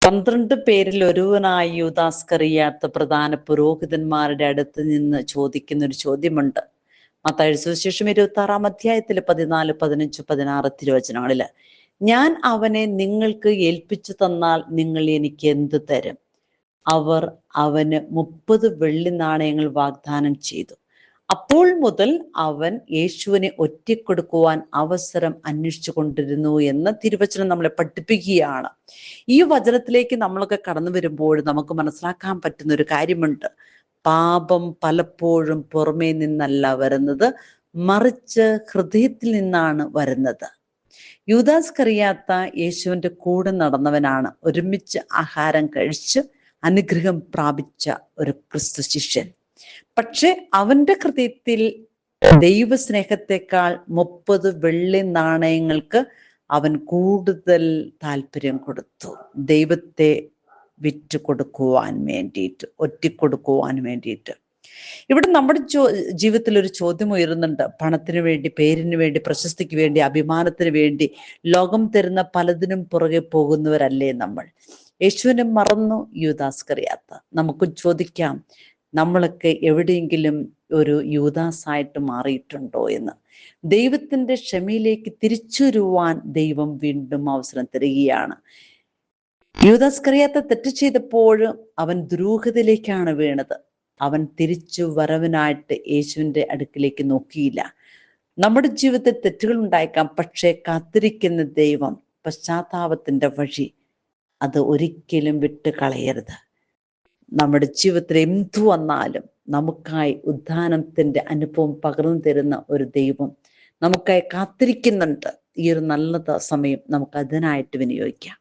12 പേരിൽ ഒരുവനായ യൂദാസ്കറിയാത്ത പ്രധാന പുരോഹിതന്മാരുടെ അടുത്ത് നിന്ന് ചോദിക്കുന്ന ഒരു ചോദ്യമുണ്ട്. മത്തായി സുവിശേഷം 26-ാം അധ്യായത്തിൽ 14, 15, 16 തിരുവചനങ്ങളില്, ഞാൻ അവനെ നിങ്ങൾക്ക് ഏൽപ്പിച്ചു തന്നാൽ നിങ്ങൾ എനിക്ക് എന്ത് തരും? അവർ അവന് 30 വെള്ളി നാണയങ്ങൾ വാഗ്ദാനം ചെയ്തു. അപ്പോൾ മുതൽ അവൻ യേശുവിനെ ഒറ്റിക്കൊടുക്കുവാൻ അവസരം അന്വേഷിച്ചു കൊണ്ടിരുന്നു എന്ന് തിരുവചനം നമ്മളെ പഠിപ്പിക്കുകയാണ്. ഈ വചനത്തിലേക്ക് നമ്മളൊക്കെ കടന്നു വരുമ്പോൾ നമുക്ക് മനസ്സിലാക്കാൻ പറ്റുന്ന ഒരു കാര്യമുണ്ട്. പാപം പലപ്പോഴും പുറമേ നിന്നല്ല വരുന്നത്, മറിച്ച് ഹൃദയത്തിൽ നിന്നാണ് വരുന്നത്. യൂദാസ്കറിയാത്ത യേശുവിന്റെ കൂടെ നടന്നവനാണ്. ഒരുമിച്ച് ആഹാരം കഴിച്ച് അനുഗ്രഹം പ്രാപിച്ച ഒരു ക്രിസ്തു ശിഷ്യൻ. പക്ഷെ അവന്റെ ഹൃദയത്തിൽ ദൈവസ്നേഹത്തെക്കാൾ 30 വെള്ളി നാണയങ്ങൾക്ക് അവൻ കൂടുതൽ താല്പര്യം കൊടുത്തു. ദൈവത്തെ വിറ്റുകൊടുക്കുവാൻ വേണ്ടിയിട്ട്, ഒറ്റിക്കൊടുക്കുവാൻ വേണ്ടിയിട്ട്. ഇവിടെ നമ്മുടെ ജീവിതത്തിൽ ഒരു ചോദ്യം ഉയരുന്നുണ്ട്. പണത്തിന് വേണ്ടി, പേരിന് വേണ്ടി, പ്രശസ്തിക്ക് വേണ്ടി, അഭിമാനത്തിന് വേണ്ടി ലോകം തരുന്ന പലതിനും പുറകെ പോകുന്നവരല്ലേ നമ്മൾ? യേശുവിനെ മറന്നു യൂദാസ്കറിയാത്ത. നമുക്ക് ചോദിക്കാം, നമ്മളൊക്കെ എവിടെയെങ്കിലും ഒരു യൂദാസായിട്ട് മാറിയിട്ടുണ്ടോ എന്ന്. ദൈവത്തിന്റെ ക്ഷമയിലേക്ക് തിരിച്ചു വരുവാൻ ദൈവം വീണ്ടും അവസരം തരികയാണ്. യൂദാസ്കറിയാത്ത തെറ്റ് ചെയ്തപ്പോൾ അവൻ ദുരൂഹതയിലേക്കാണ് വീണത്. അവൻ തിരിച്ചു വരവിനായിട്ട് യേശുവിന്റെ അടുക്കിലേക്ക് നോക്കിയില്ല. നമ്മുടെ ജീവിതത്തിൽ തെറ്റുകൾ ഉണ്ടായേക്കാം, പക്ഷേ കാത്തിരിക്കുന്ന ദൈവം, പശ്ചാത്താപത്തിന്റെ വഴി, അത് ഒരിക്കലും വിട്ട് കളയരുത്. നമ്മുടെ ജീവിതത്തിൽ എന്തു വന്നാലും നമുക്കായി ഉദ്ധാനത്തിന്റെ അനുഭവം പകർന്നു തരുന്ന ഒരു ദൈവം നമുക്കായി കാത്തിരിക്കുന്നുണ്ട്. ഈ ഒരു നല്ല സമയം നമുക്ക് അതിനായിട്ട് വിനിയോഗിക്കാം.